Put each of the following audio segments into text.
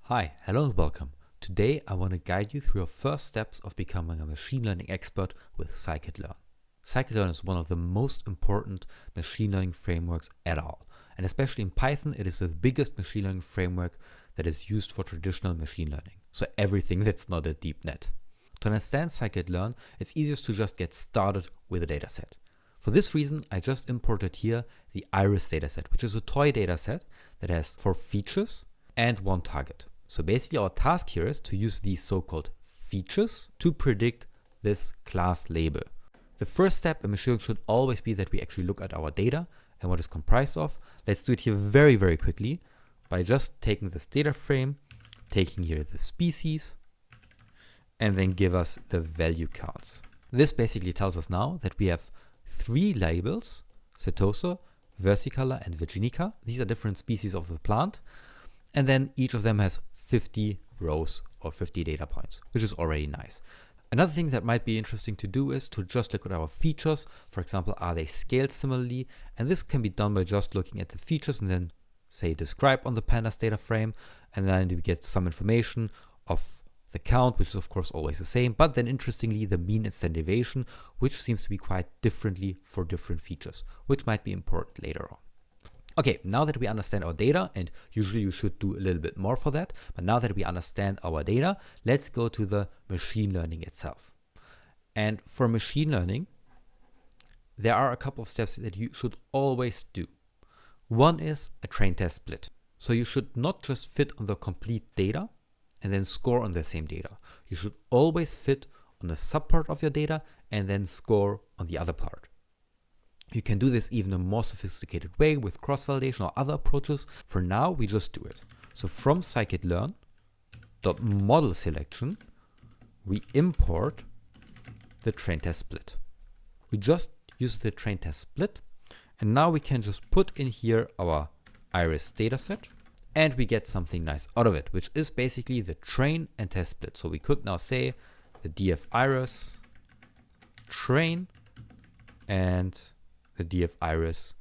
Hi, hello and welcome. Today I want to guide you through your first steps of becoming a machine learning expert with Scikit-Learn. Scikit-Learn is one of the most important machine learning frameworks at all. And especially in Python, it is the biggest machine learning framework that is used for traditional machine learning. So everything that's not a deep net. To understand Scikit-Learn, it's easiest to just get started with a dataset. For this reason, I just imported here the iris dataset, which is a toy dataset that has 4 features and 1 target. So basically our task here is to use these so-called features to predict this class label. The first step in machine learning should always be that we actually look at our data and what it's comprised of. Let's do it here very, very quickly by just taking this data frame, taking here the species, and then give us the value counts. This basically tells us now that we have 3 labels, Setosa, versicolor, and virginica. These are different species of the plant. And then each of them has 50 rows or 50 data points, which is already nice. Another thing that might be interesting to do is to just look at our features. For example, are they scaled similarly? And this can be done by just looking at the features and then say describe on the pandas data frame. And then we get some information of the count, which is of course always the same. But then interestingly, the mean and standard deviation, which seems to be quite differently for different features, which might be important later on. Okay, now that we understand our data, and usually you should do a little bit more for that, but now that we understand our data, let's go to the machine learning itself. And for machine learning, there are a couple of steps that you should always do. One is a train test split. So you should not just fit on the complete data and then score on the same data. You should always fit on the subpart of your data and then score on the other part. You can do this even in a more sophisticated way with cross-validation or other approaches. For now, we just do it. So from Scikit-Learn .model selection, we import the train test split. We just use the train test split, and now we can just put in here our iris dataset, and we get something nice out of it, which is basically the train and test split. So we could now say the df iris train and the df iris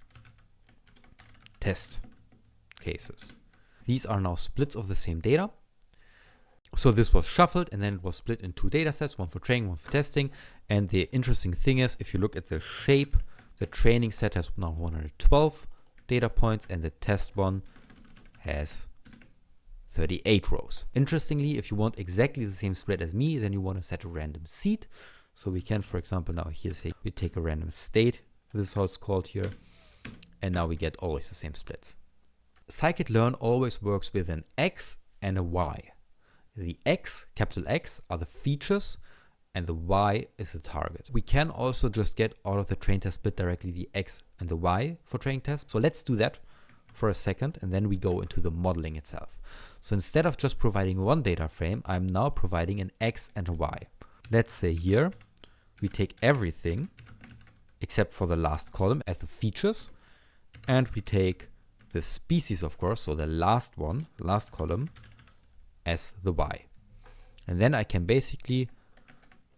test cases. These are now splits of the same data. So this was shuffled and then it was split in 2 data sets, one for training, one for testing. And the interesting thing is, if you look at the shape, the training set has now 112 data points and the test one has 38 rows. Interestingly, if you want exactly the same split as me, then you want to set a random seed. So we can, for example, now here say we take a random state. This is how it's called here. And now we get always the same splits. Scikit-Learn always works with an X and a Y. The X, capital X, are the features and the Y is the target. We can also just get out of the train test split directly the X and the Y for training tests. So let's do that for a second and then we go into the modeling itself. So instead of just providing one data frame, I'm now providing an X and a Y. Let's say here we take everything except for the last column as the features, and we take the species, of course, so the last column, as the Y. And then I can basically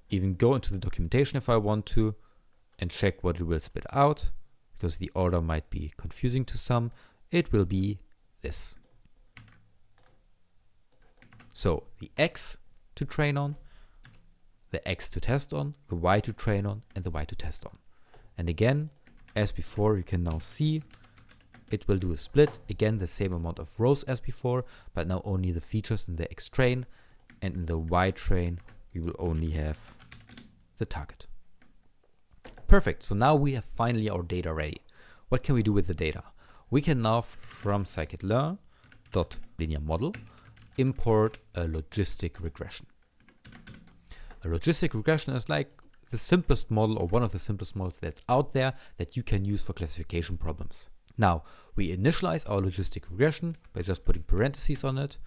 even go into the documentation if I want to and check what it will spit out, because the order might be confusing to some. It will be this. So the X to train on, the X to test on, the Y to train on, and the Y to test on. And again, as before, you can now see it will do a split. Again, the same amount of rows as before, but now only the features in the X train, and in the Y train, we will only have the target. Perfect. So now we have finally our data ready. What can we do with the data? We can now from Scikit-Learn .linear model import a logistic regression. A logistic regression is like the simplest model or one of the simplest models that's out there that you can use for classification problems. Now, we initialize our logistic regression by just putting parentheses on it.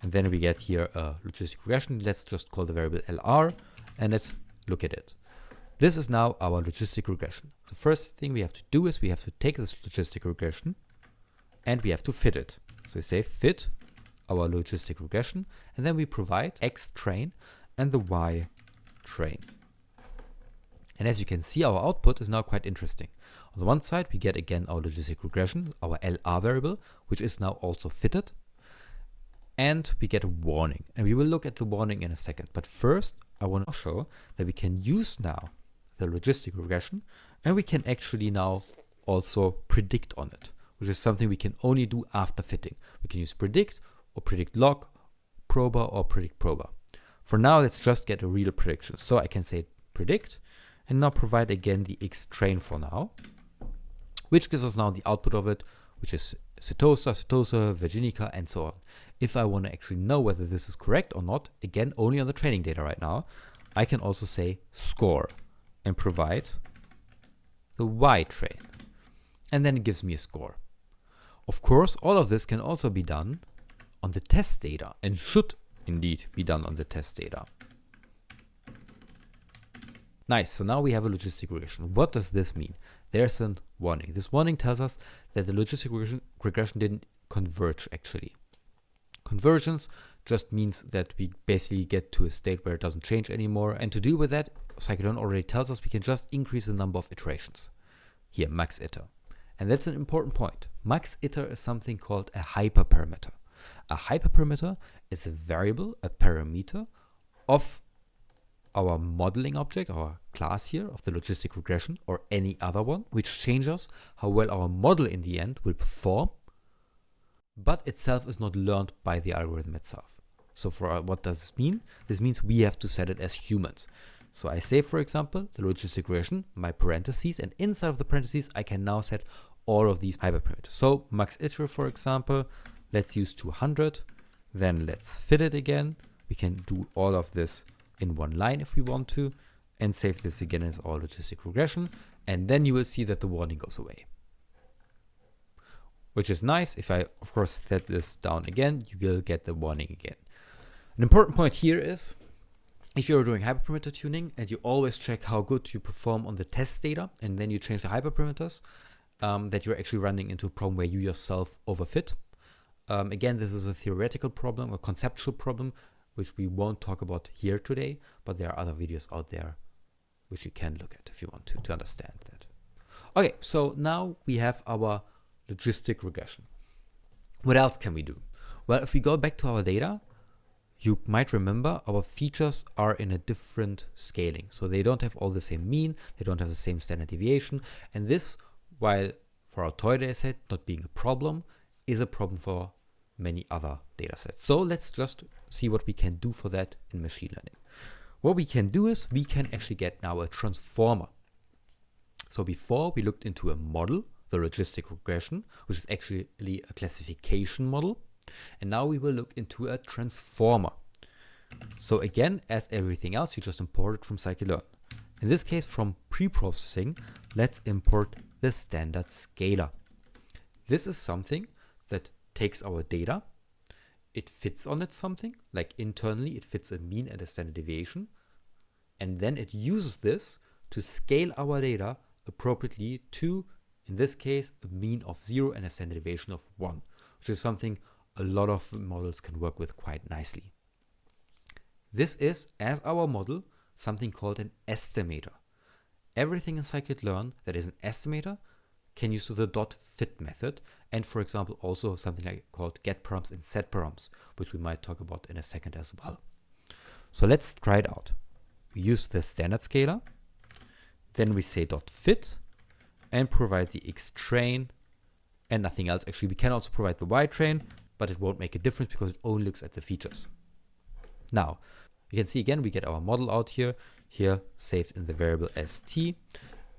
And then we get here a logistic regression. Let's just call the variable LR and let's look at it. This is now our logistic regression. The first thing we have to do is we have to take this logistic regression and we have to fit it. So we say fit our logistic regression and then we provide X train and the Y train. And as you can see, our output is now quite interesting. On the one side, we get again our logistic regression, our LR variable, which is now also fitted. and we get a warning. And we will look at the warning in a second. But first, I want to show that we can use now the logistic regression, and we can actually now also predict on it, which is something we can only do after fitting. We can use predict or predict log, prober or predict prober. For now, let's just get a real prediction. So I can say predict and now provide again the X train for now, which gives us now the output of it, which is Setosa, Setosa, Virginica, and so on. If I want to actually know whether this is correct or not, again, only on the training data right now, I can also say score and provide the Y train. And then it gives me a score. Of course, all of this can also be done on the test data and should indeed be done on the test data. Nice, so now we have a logistic regression. What does this mean? There's a warning. This warning tells us that the logistic regression didn't converge actually. Convergence just means that we basically get to a state where it doesn't change anymore. And to deal with that, Scikit-Learn already tells us we can just increase the number of iterations. Here, max iter. And that's an important point. Max iter is something called a hyperparameter. A hyperparameter is a variable, a parameter of our modeling object, our class here of the logistic regression or any other one, which changes how well our model in the end will perform, but itself is not learned by the algorithm itself. So for what does this mean? This means we have to set it as humans. So I say, for example, the logistic regression, my parentheses, and inside of the parentheses, I can now set all of these hyperparameters. So max iter, for example, let's use 200. Then let's fit it again. We can do all of this in one line if we want to, and save this again as our logistic regression. And then you will see that the warning goes away, which is nice. If I, of course, set this down again, you will get the warning again. An important point here is, if you're doing hyperparameter tuning and you always check how good you perform on the test data, and then you change the hyperparameters, that you're actually running into a problem where you yourself overfit. Again, this is a theoretical problem, a conceptual problem, which we won't talk about here today, but there are other videos out there which you can look at if you want to understand that. Okay, so now we have our logistic regression. What else can we do? Well, if we go back to our data, you might remember our features are in a different scaling. So they don't have all the same mean, they don't have the same standard deviation. And this, while for our toy data set not being a problem, is a problem for many other data sets. So let's just see what we can do for that in machine learning. What we can do is we can actually get now a transformer. So before we looked into a model, the logistic regression, which is actually a classification model. And now we will look into a transformer. So again, as everything else, you just import it from Scikit-Learn. In this case, from pre-processing, let's import the standard scalar. This is something that takes our data, it fits on it something, like internally it fits a mean and a standard deviation, and then it uses this to scale our data appropriately to, in this case, a mean of 0 and a standard deviation of 1, which is something a lot of models can work with quite nicely. This is, as our model, something called an estimator. Everything in Scikit-Learn that is an estimator can use the .fit method, and for example also something like called getParams and setParams, which we might talk about in a second as well. So let's try it out. We use the standard scalar, then we say .fit and provide the X train and nothing else. Actually, we can also provide the Y train, but it won't make a difference because it only looks at the features. Now, you can see again, we get our model out here saved in the variable st.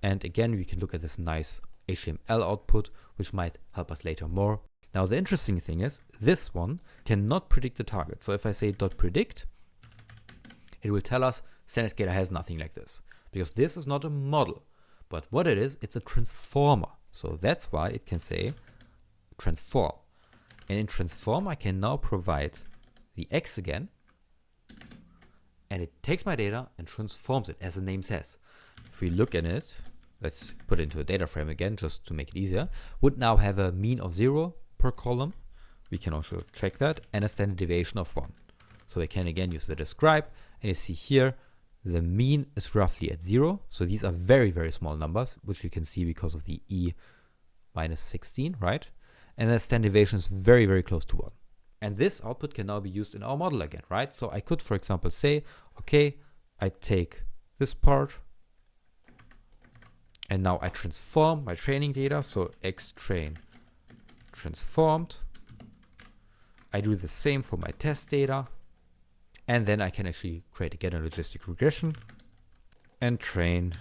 And again, we can look at this nice HTML output, which might help us later more. Now, the interesting thing is this one cannot predict the target. So if I say .predict, it will tell us standard scalar has nothing like this, because this is not a model, but what it is, it's a transformer. So that's why it can say transform. And in transform, I can now provide the X again, and it takes my data and transforms it, as the name says. If we look at it, let's put it into a data frame again, just to make it easier, would now have a mean of 0 per column. We can also check that, and a standard deviation of 1. So we can again use the describe, and you see here, the mean is roughly at 0. So these are very, very small numbers, which you can see because of the E minus 16, right? And the standard deviation is very, very close to 1. And this output can now be used in our model again, right? So I could, for example, say, okay, I take this part and now I transform my training data. So xtrain transformed. I do the same for my test data. And then I can actually create again a logistic regression and train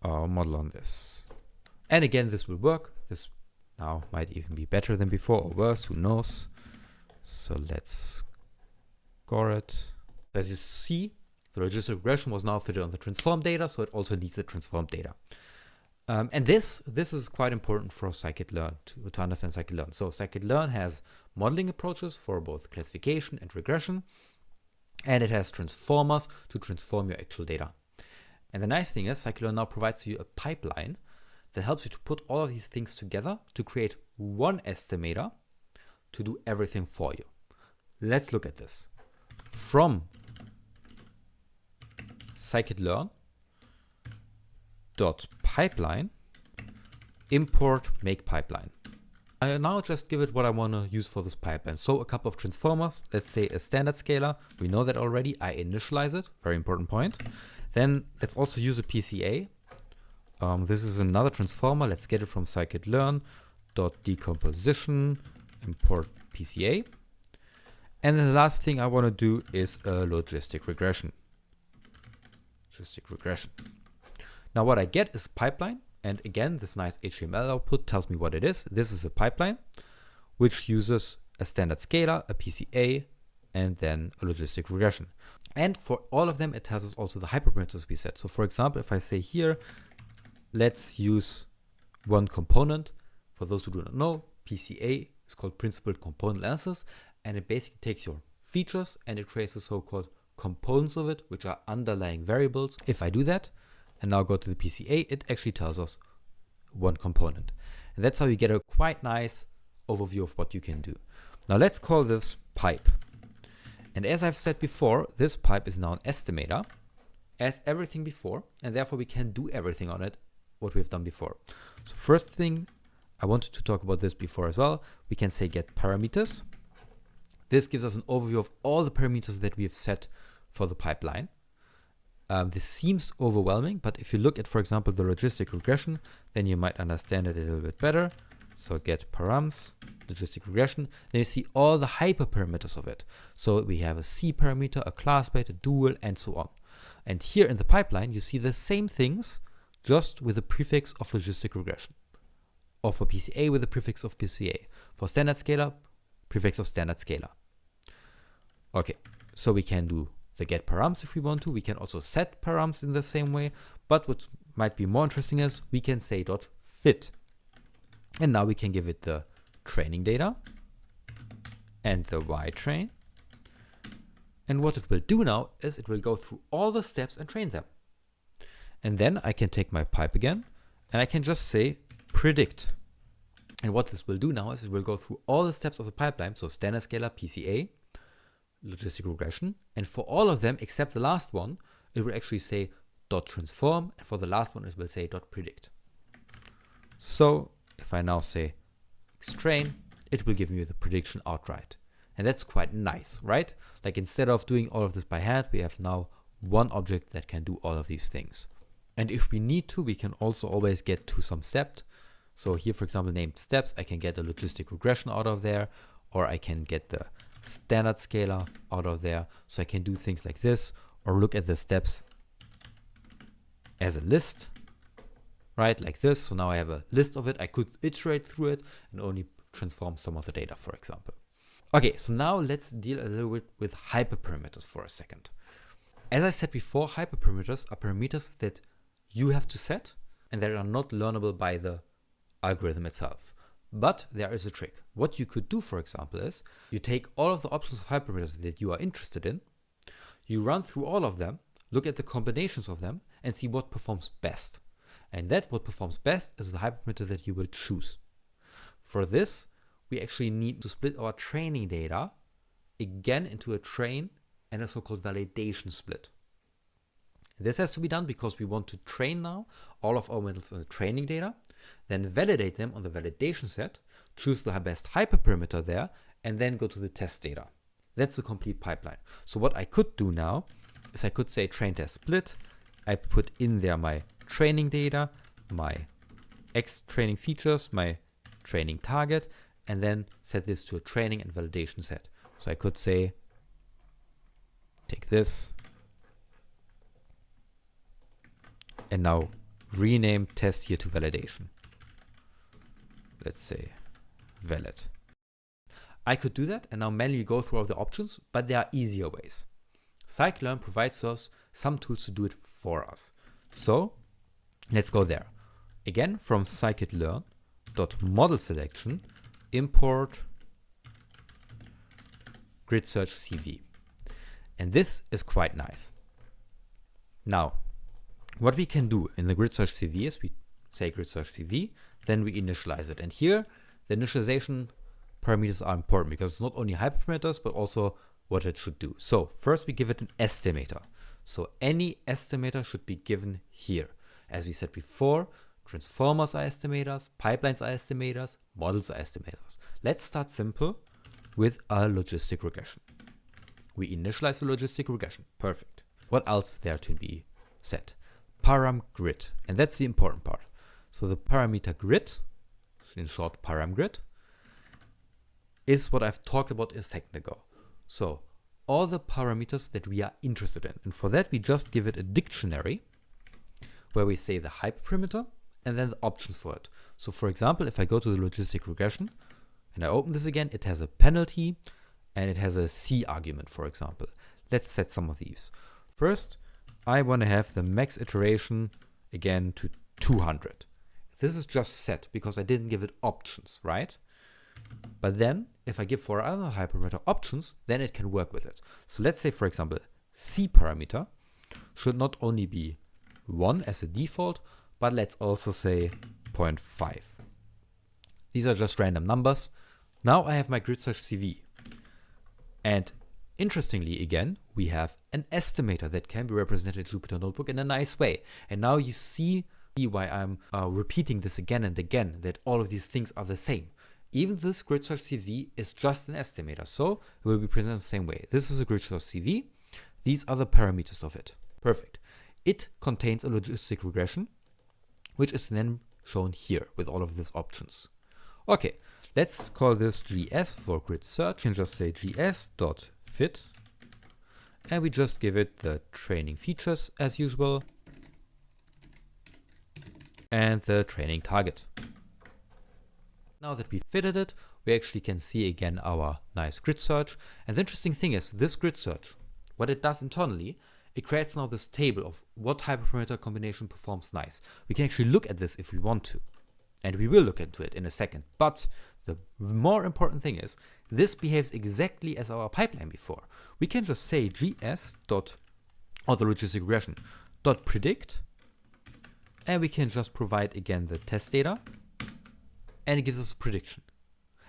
our model on this. And again, this will work. This now might even be better than before or worse, who knows. So let's score it. As you see, the logistic regression was now fitted on the transform data, so it also needs the transform data. And this is quite important for Scikit-Learn, to understand Scikit-Learn. So Scikit-Learn has modeling approaches for both classification and regression, and it has transformers to transform your actual data. And the nice thing is Scikit-Learn now provides you a pipeline that helps you to put all of these things together to create one estimator to do everything for you. Let's look at this. From Scikit-Learn .pipeline import make pipeline. I now just give it what I want to use for this pipeline. So a couple of transformers, let's say a standard scalar. We know that already. I initialize it. Very important point. Then let's also use a PCA. This is another transformer. Let's get it from Scikit-Learn .decomposition import PCA. And then the last thing I want to do is a logistic regression. Now what I get is a pipeline. And again, this nice HTML output tells me what it is. This is a pipeline which uses a standard scalar, a PCA, and then a logistic regression. And for all of them, it tells us also the hyperparameters we set. So for example, if I say here, let's use one component. For those who do not know, PCA is called Principal Component Analysis, and it basically takes your features and it creates the so-called components of it, which are underlying variables. If I do that and now go to the PCA, it actually tells us one component. And that's how you get a quite nice overview of what you can do. Now let's call this pipe. And as I've said before, this pipe is now an estimator, as everything before, and therefore we can do everything on it, what we've done before. So first thing, I wanted to talk about this before as well. We can say get parameters. This gives us an overview of all the parameters that we have set for the pipeline. This seems overwhelming, but if you look at, for example, the logistic regression, then you might understand it a little bit better. So get params, logistic regression, then you see all the hyperparameters of it. So we have a C parameter, a class weight, a dual, and so on. And here in the pipeline, you see the same things, just with the prefix of logistic regression. Or for PCA with the prefix of PCA. For standard scalar, prefix of standard scalar. Okay, so we can do the get params if we want to. We can also set params in the same way. But what might be more interesting is we can say .fit. And now we can give it the training data and the Y-train. And what it will do now is it will go through all the steps and train them. And then I can take my pipe again and I can just say predict. And what this will do now is it will go through all the steps of the pipeline. So standard scalar, PCA, logistic regression. And for all of them, except the last one, it will actually say .transform. And for the last one, it will say .predict. So if I now say xtrain, it will give me the prediction outright. And that's quite nice, right? Like instead of doing all of this by hand, we have now one object that can do all of these things. And if we need to, we can also always get to some step. So here, for example, named steps, I can get a logistic regression out of there, or I can get the standard scalar out of there. So I can do things like this, or look at the steps as a list, right? Like this. So now I have a list of it. I could iterate through it and only transform some of the data, for example. Okay, so now let's deal a little bit with hyperparameters for a second. As I said before, hyperparameters are parameters that you have to set and that are not learnable by the algorithm itself. But there is a trick. What you could do, for example, is you take all of the options of hyperparameters that you are interested in, you run through all of them, look at the combinations of them, and see what performs best. And that what performs best is the hyperparameter that you will choose. For this, we actually need to split our training data again into a train and a so-called validation split. This has to be done because we want to train now all of our models on the training data, then validate them on the validation set, choose the best hyperparameter there, and then go to the test data. That's the complete pipeline. So what I could do now is I could say train test split. I put in there my training data, my X training features, my training target, and then set this to a training and validation set. So I could say, take this, and now rename test here to validation. Let's say valid. I could do that and now manually go through all the options, but there are easier ways. Scikit-Learn provides us some tools to do it for us. So let's go there. Again, from Scikit-Learn.model selection, import grid search CV. And this is quite nice. Now, what we can do in the grid search CV is we say grid search CV, then we initialize it. And here, the initialization parameters are important because it's not only hyperparameters, but also what it should do. So first we give it an estimator. So any estimator should be given here. As we said before, transformers are estimators, pipelines are estimators, models are estimators. Let's start simple with a logistic regression. We initialize the logistic regression. Perfect. What else is there to be set? Param grid. And that's the important part. So the parameter grid, in short param grid, is what I've talked about a second ago. So all the parameters that we are interested in. And for that, we just give it a dictionary where we say the hyperparameter and then the options for it. So for example, if I go to the logistic regression and I open this again, it has a penalty and it has a C argument, for example. Let's set some of these. First, I want to have the max iteration again to 200. This is just set because I didn't give it options, right? But then if I give for other hyperparameter options, then it can work with it. So let's say, for example, C parameter should not only be 1 as a default, but let's also say 0.5. These are just random numbers. Now I have my grid search CV. And interestingly, again, we have an estimator that can be represented in Jupyter Notebook in a nice way. And now you see why I'm repeating this again and again, that all of these things are the same. Even this grid search CV is just an estimator, so it will be presented the same way. This is a grid search CV. These are the parameters of it. Perfect. It contains a logistic regression, which is then shown here with all of these options. Okay, let's call this GS for grid search and just say gs.fit. And we just give it the training features as usual and the training target. Now that we fitted it, we actually can see again our nice grid search. And the interesting thing is this grid search, what it does internally, it creates now this table of what hyperparameter combination performs nice. We can actually look at this if we want to, and we will look into it in a second. But the more important thing is this behaves exactly as our pipeline before. We can just say gs dot, or the logistic regression dot predict, and we can just provide again the test data, and it gives us a prediction.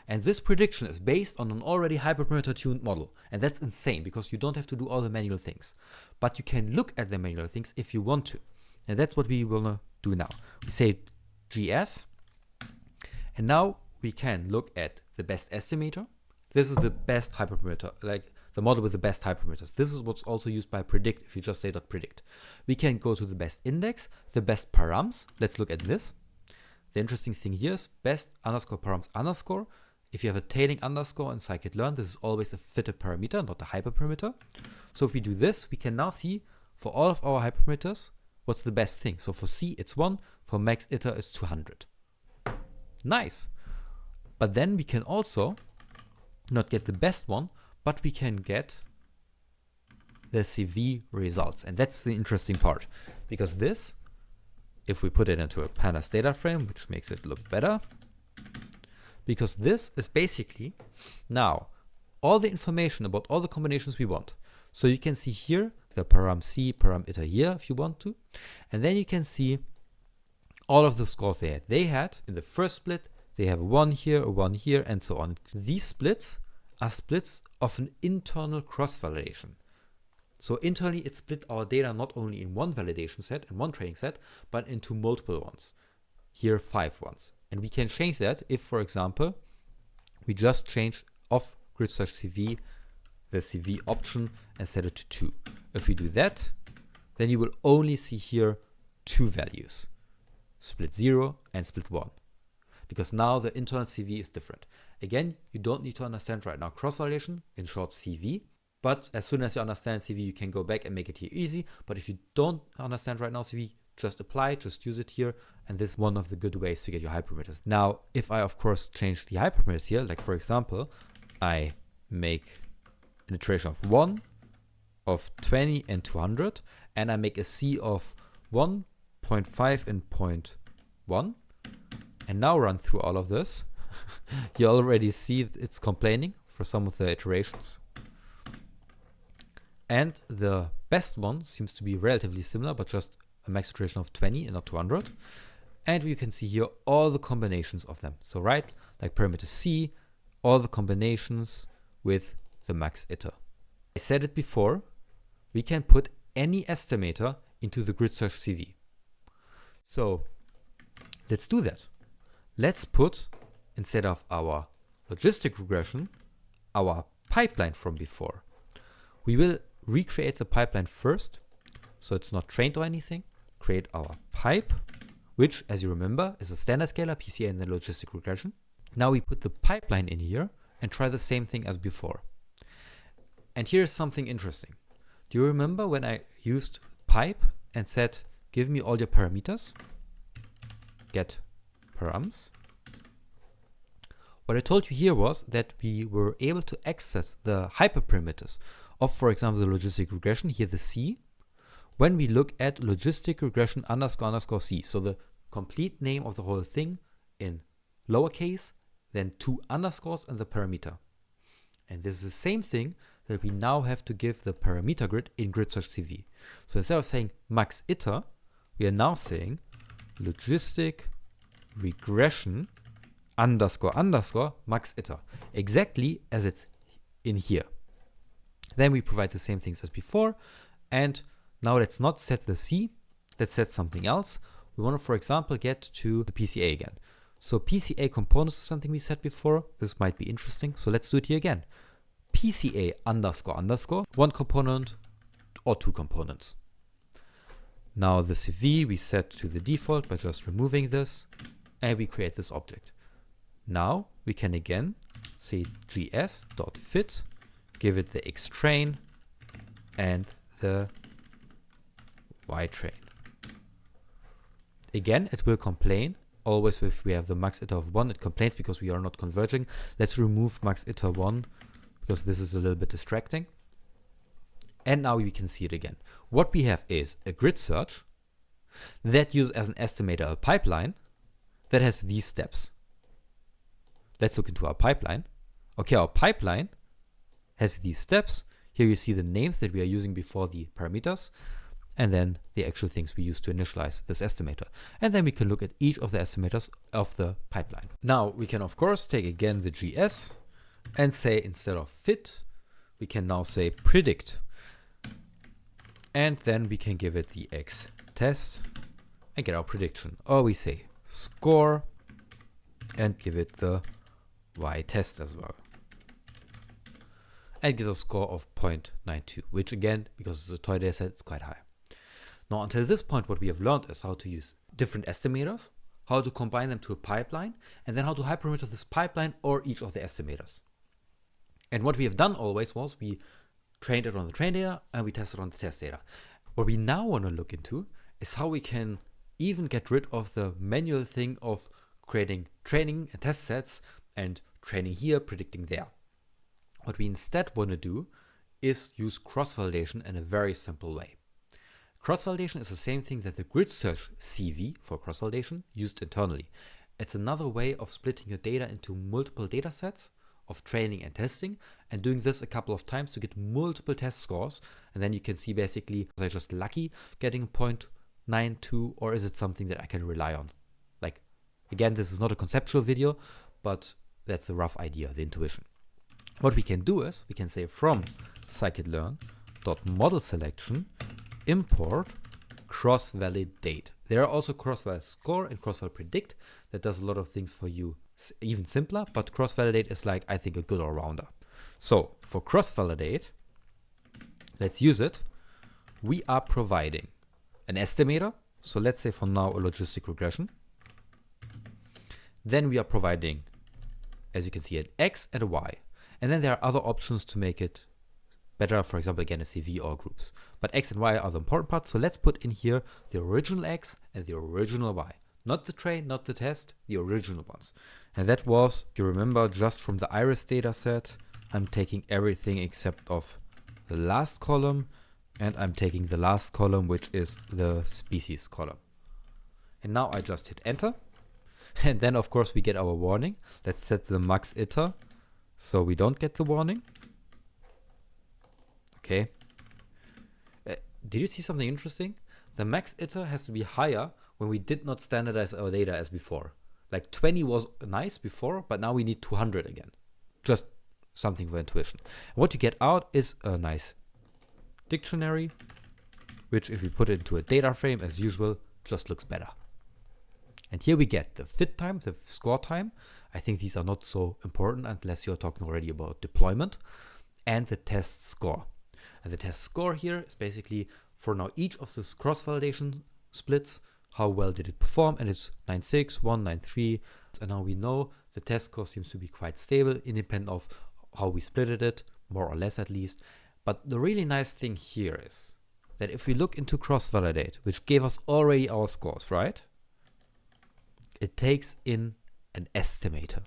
And this prediction is based on an already hyperparameter tuned model. And that's insane because you don't have to do all the manual things. But you can look at the manual things if you want to. And that's what we will do now. We say GS. And now we can look at the best estimator. This is the best hyperparameter, like the model with the best hyperparameters. This is what's also used by predict if you just say .predict. We can go to the best index, the best params. Let's look at this. The interesting thing here is best underscore params underscore. If you have a tailing underscore in Scikit-Learn, this is always a fitted parameter, not a hyperparameter. So if we do this, we can now see for all of our hyperparameters, what's the best thing. So for C, it's 1. For max iter, it's 200. Nice. But then we can also not get the best one, but we can get the CV results. And that's the interesting part, because this, if we put it into a pandas data frame, which makes it look better, because this is basically now all the information about all the combinations we want. So you can see here the param C, param iter here if you want to. And then you can see all of the scores they had. They had in the first split, they have a 1 here, a 1 here, and so on. These splits are splits of an internal cross-validation. So internally, it split our data not only in one validation set and one training set, but into multiple ones. Here, 5 ones. And we can change that if, for example, we just change off grid search CV, the CV option, and set it to 2. If we do that, then you will only see here 2 values, split 0 and split 1. Because now the internal CV is different. Again, you don't need to understand right now cross-validation, in short CV, but as soon as you understand CV, you can go back and make it here easy. But if you don't understand right now CV, just apply, just use it here, and this is one of the good ways to get your hyperparameters. Now, if I, of course, change the hyperparameters here, like for example, I make an iteration of 1, of 20 and 200, and I make a C of 1.5 and 0.1, and now run through all of this, you already see it's complaining for some of the iterations. And the best one seems to be relatively similar, but just a max iteration of 20 and not 200. And you can see here all the combinations of them. So right, like parameter C, all the combinations with the max iter. I said it before, we can put any estimator into the grid search CV. So let's do that. Let's put, instead of our logistic regression, our pipeline from before. We will recreate the pipeline first, so it's not trained or anything. Create our pipe, which, as you remember, is a standard scalar, PCA, and then logistic regression. Now we put the pipeline in here and try the same thing as before. And here's something interesting. Do you remember when I used pipe and said, give me all your parameters? Get params. What I told you here was that we were able to access the hyperparameters of, for example, the logistic regression, here the C, when we look at logistic regression __ C. So the complete name of the whole thing in lowercase, then 2 underscores and the parameter. And this is the same thing that we now have to give the parameter grid in grid search CV. So instead of saying max iter, we are now saying logistic regression __ max iter, exactly as it's in here. Then we provide the same things as before, and now let's not set the C, let's set something else. We want to, for example, get to the PCA again. So PCA components is something we said before. This might be interesting, so let's do it here again. PCA __, 1 component or 2 components. Now the CV we set to the default by just removing this, and we create this object. Now we can again say gs.fit, give it the x train and the y train. Again, it will complain. Always if we have the max iter of 1, it complains because we are not converging. Let's remove max iter 1 because this is a little bit distracting. And now we can see it again. What we have is a grid search that uses as an estimator a pipeline that has these steps. Let's look into our pipeline. Okay, our pipeline has these steps. Here you see the names that we are using before the parameters, and then the actual things we use to initialize this estimator. And then we can look at each of the estimators of the pipeline. Now we can of course take again the GS and say, instead of fit, we can now say predict. And then we can give it the X test and get our prediction. Or we say score and give it the Y test as well. And gives a score of 0.92, which again, because it's a toy data set, it's quite high. Now, until this point, what we have learned is how to use different estimators, how to combine them to a pipeline, and then how to hyperparameter this pipeline or each of the estimators. And what we have done always was we trained it on the train data and we tested on the test data. What we now want to look into is how we can even get rid of the manual thing of creating training and test sets and training here, predicting there. What we instead want to do is use cross-validation in a very simple way. Cross-validation is the same thing that the grid search CV for cross-validation used internally. It's another way of splitting your data into multiple data sets of training and testing, and doing this a couple of times to get multiple test scores. And then you can see basically, was I just lucky getting 0.92, or is it something that I can rely on? Like, again, this is not a conceptual video, but that's a rough idea, the intuition. What we can do is we can say from Scikit-Learn .model selection import cross-validate. There are also cross-val score and cross-val predict that does a lot of things for you, even simpler, but cross-validate is like, I think, a good all-rounder. So for cross-validate, let's use it. We are providing an estimator. So let's say for now a logistic regression. Then we are providing, as you can see, an X and a Y. And then there are other options to make it better. For example, again, a CV or groups. But X and Y are the important parts. So let's put in here the original X and the original Y. Not the train, not the test, the original ones. And that was, if you remember, just from the iris data set, I'm taking everything except of the last column, and I'm taking the last column, which is the species column. And now I just hit enter. And then of course we get our warning. Let's set the max iter so we don't get the warning. Okay. Did you see something interesting? The max iter has to be higher when we did not standardize our data as before. Like 20 was nice before, but now we need 200 again. Just something for intuition. And what you get out is a nice dictionary, which if we put it into a data frame as usual, just looks better. And here we get the fit time, the score time. I think these are not so important unless you're talking already about deployment, and the test score. And the test score here is basically for now each of this cross-validation splits, how well did it perform, and it's 9.6, 1, 9.3. And now we know the test score seems to be quite stable, independent of how we splitted it, more or less at least. But the really nice thing here is that if we look into cross-validate, which gave us already our scores, right? It takes in an estimator.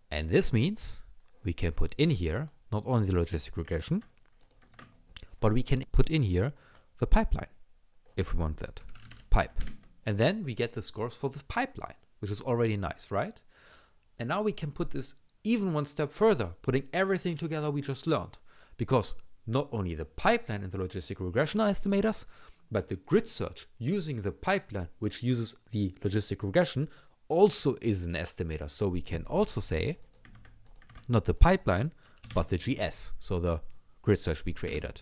And this means we can put in here not only the logistic regression, but we can put in here the pipeline if we want that. Pipe. And then we get the scores for the pipeline, which is already nice, right? And now we can put this even one step further, putting everything together we just learned. Because not only the pipeline and the logistic regression are estimators, but the grid search using the pipeline, which uses the logistic regression, also is an estimator. So we can also say, not the pipeline, but the GS, so the grid search we created.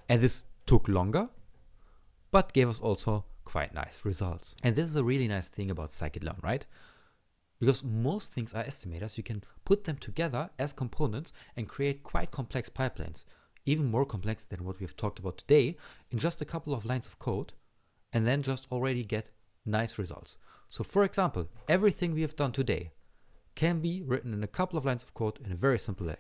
And this took longer, but gave us also quite nice results. And this is a really nice thing about Scikit-Learn, right? Because most things are estimators, you can put them together as components and create quite complex pipelines. Even more complex than what we've talked about today, in just a couple of lines of code, and then just already get nice results. So for example, everything we have done today can be written in a couple of lines of code in a very simple way.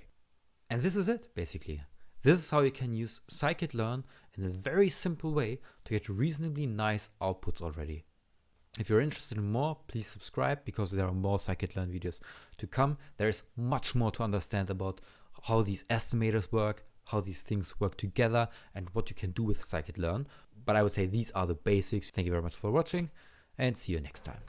And this is it, basically. This is how you can use Scikit-Learn in a very simple way to get reasonably nice outputs already. If you're interested in more, please subscribe, because there are more Scikit-Learn videos to come. There is much more to understand about how these estimators work, how these things work together, and what you can do with Scikit-Learn. But I would say these are the basics. Thank you very much for watching, and see you next time.